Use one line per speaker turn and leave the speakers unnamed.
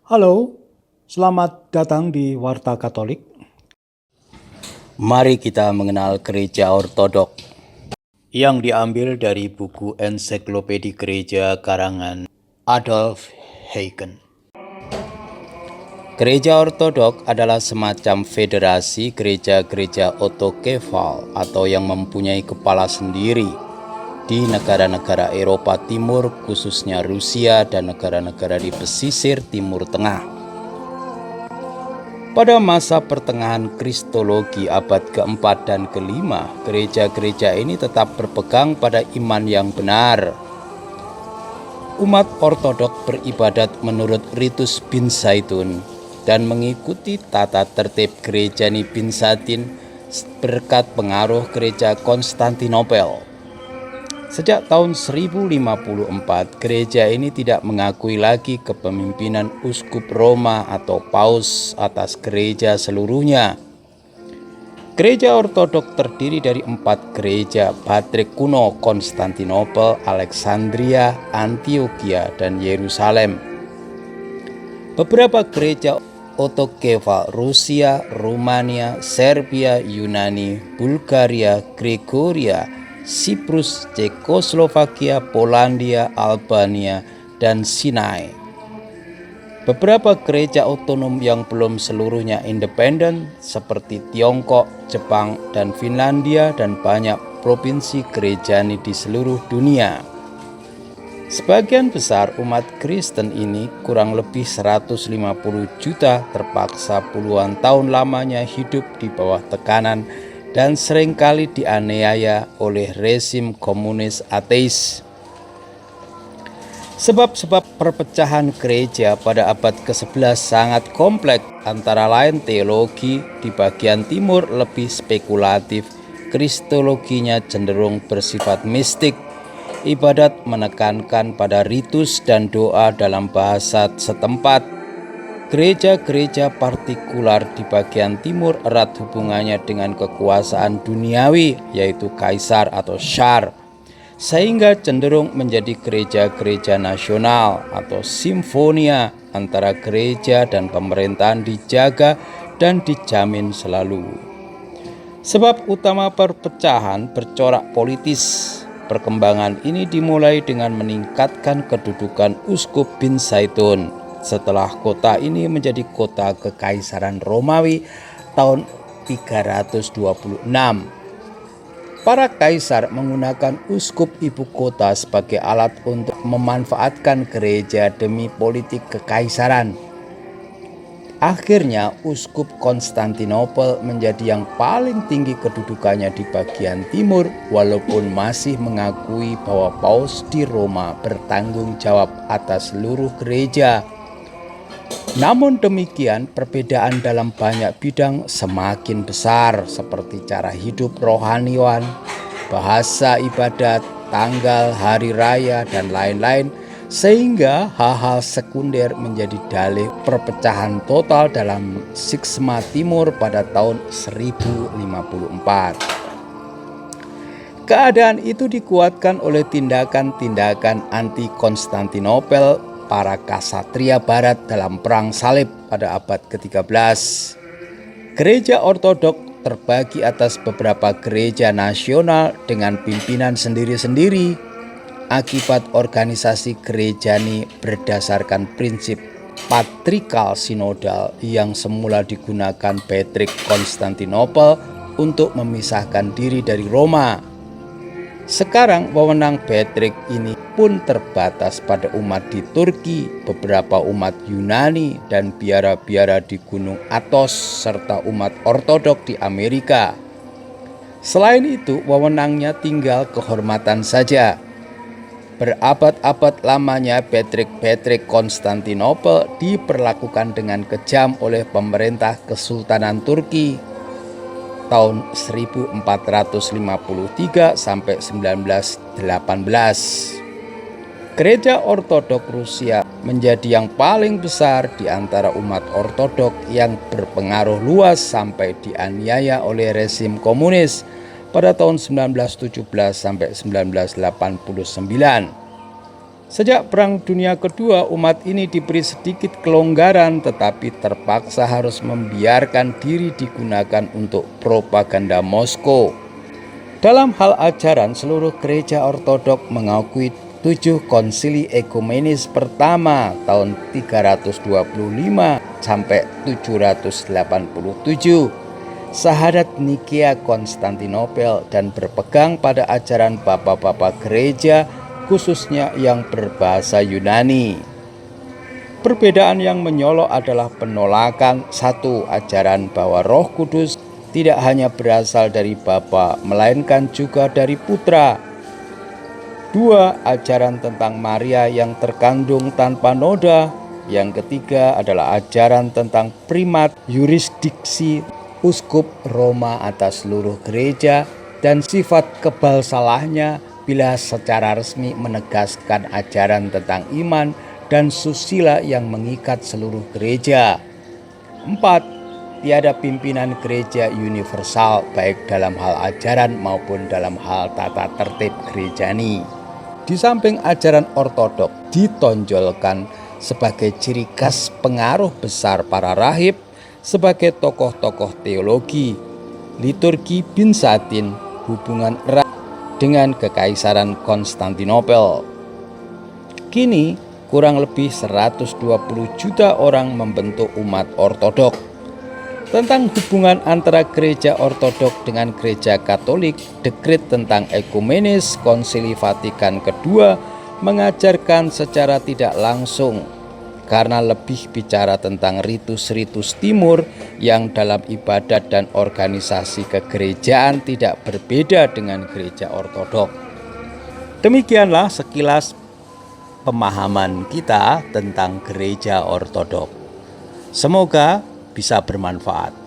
Halo, selamat datang di Warta Katolik.
Mari kita mengenal Gereja Ortodok
Yang diambil dari buku Ensiklopedi Gereja karangan Adolf Heiken.
Gereja Ortodok adalah semacam federasi gereja-gereja otokefal atau yang mempunyai kepala sendiri di negara-negara Eropa Timur, khususnya Rusia dan negara-negara di pesisir Timur Tengah. Pada masa pertengahan Kristologi abad keempat dan kelima, gereja-gereja ini tetap berpegang pada iman yang benar. Umat Ortodok beribadat menurut ritus Binzaitun dan mengikuti tata tertib gereja Binzaitin berkat pengaruh gereja Konstantinopel. Sejak tahun 1054, gereja ini tidak mengakui lagi kepemimpinan uskup Roma atau paus atas gereja seluruhnya. Gereja Ortodok terdiri dari 4 gereja Patrik kuno: Konstantinopel, Alexandria, Antioquia, dan Yerusalem. Beberapa gereja otokefal Rusia, Rumania, Serbia, Yunani, Bulgaria, Gregoria, Siprus, Cekoslovakia, Polandia, Albania, dan Sinai. Beberapa gereja otonom yang belum seluruhnya independen seperti Tiongkok, Jepang, dan Finlandia, dan banyak provinsi gerejani di seluruh dunia. Sebagian besar umat Kristen ini, kurang lebih 150 juta, terpaksa puluhan tahun lamanya hidup di bawah tekanan dan seringkali dianiaya oleh rezim komunis ateis. Sebab-sebab perpecahan gereja pada abad ke-11 sangat kompleks, antara lain teologi di bagian timur lebih spekulatif, kristologinya cenderung bersifat mistik, ibadat menekankan pada ritus dan doa dalam bahasa setempat. Gereja-gereja partikular di bagian timur erat hubungannya dengan kekuasaan duniawi, yaitu kaisar atau Shar, sehingga cenderung menjadi gereja-gereja nasional atau simfonia antara gereja dan pemerintahan dijaga dan dijamin selalu. Sebab utama perpecahan bercorak politis. Perkembangan ini dimulai dengan meningkatkan kedudukan uskup Binzaitun setelah kota ini menjadi kota kekaisaran Romawi tahun 326. Para kaisar menggunakan uskup ibu kota sebagai alat untuk memanfaatkan gereja demi politik kekaisaran. Akhirnya uskup Konstantinopel menjadi yang paling tinggi kedudukannya di bagian timur, walaupun masih mengakui bahwa paus di Roma bertanggung jawab atas seluruh gereja. Namun demikian, perbedaan dalam banyak bidang semakin besar, seperti cara hidup rohaniwan, bahasa ibadat, tanggal, hari raya, dan lain-lain, sehingga hal-hal sekunder menjadi dalih perpecahan total dalam Sisma Timur pada tahun 1054. Keadaan itu dikuatkan oleh tindakan-tindakan anti-Konstantinopel para kasatria barat dalam perang salib pada abad ke-13. Gereja Ortodok terbagi atas beberapa gereja nasional dengan pimpinan sendiri-sendiri akibat organisasi gerejani berdasarkan prinsip patrikal sinodal yang semula digunakan Patrik Konstantinopel untuk memisahkan diri dari Roma. Sekarang wewenang Patrik ini pun terbatas pada umat di Turki, beberapa umat Yunani, dan biara-biara di Gunung Athos, serta umat Ortodok di Amerika. Selain itu, wewenangnya tinggal kehormatan saja. Berabad-abad lamanya Patrik Konstantinopel diperlakukan dengan kejam oleh pemerintah Kesultanan Turki tahun 1453 sampai 1918. Gereja Ortodok Rusia menjadi yang paling besar di antara umat Ortodok yang berpengaruh luas sampai dianiaya oleh rezim komunis pada tahun 1917 sampai 1989. Sejak Perang Dunia Kedua, umat ini diberi sedikit kelonggaran tetapi terpaksa harus membiarkan diri digunakan untuk propaganda Moskow. Dalam hal ajaran, seluruh gereja ortodok mengakui 7 konsili ekumenis pertama tahun 325 sampai 787, Syahadat Nikea Konstantinopel, dan berpegang pada ajaran bapak-bapak gereja khususnya yang berbahasa Yunani. Perbedaan yang menyolok adalah penolakan satu, ajaran bahwa Roh Kudus tidak hanya berasal dari Bapa melainkan juga dari Putra. 2, ajaran tentang Maria yang terkandung tanpa noda. Yang ketiga adalah ajaran tentang primat yurisdiksi uskup Roma atas seluruh gereja dan sifat kebal salahnya bila secara resmi menegaskan ajaran tentang iman dan susila yang mengikat seluruh gereja. 4, tiada pimpinan gereja universal baik dalam hal ajaran maupun dalam hal tata tertib gerejani. Di samping ajaran ortodok ditonjolkan sebagai ciri khas pengaruh besar para rahib sebagai tokoh-tokoh teologi, liturgi Binsatin, hubungan erat dengan Kekaisaran Konstantinopel. Kini kurang lebih 120 juta orang membentuk umat ortodok. Tentang hubungan antara gereja ortodok dengan gereja Katolik, dekret tentang ekumenis Konsili Vatikan II mengajarkan secara tidak langsung, karena lebih bicara tentang ritus-ritus timur yang dalam ibadat dan organisasi kegerejaan tidak berbeda dengan gereja ortodok. Demikianlah sekilas pemahaman kita tentang gereja ortodok. Semoga bisa bermanfaat.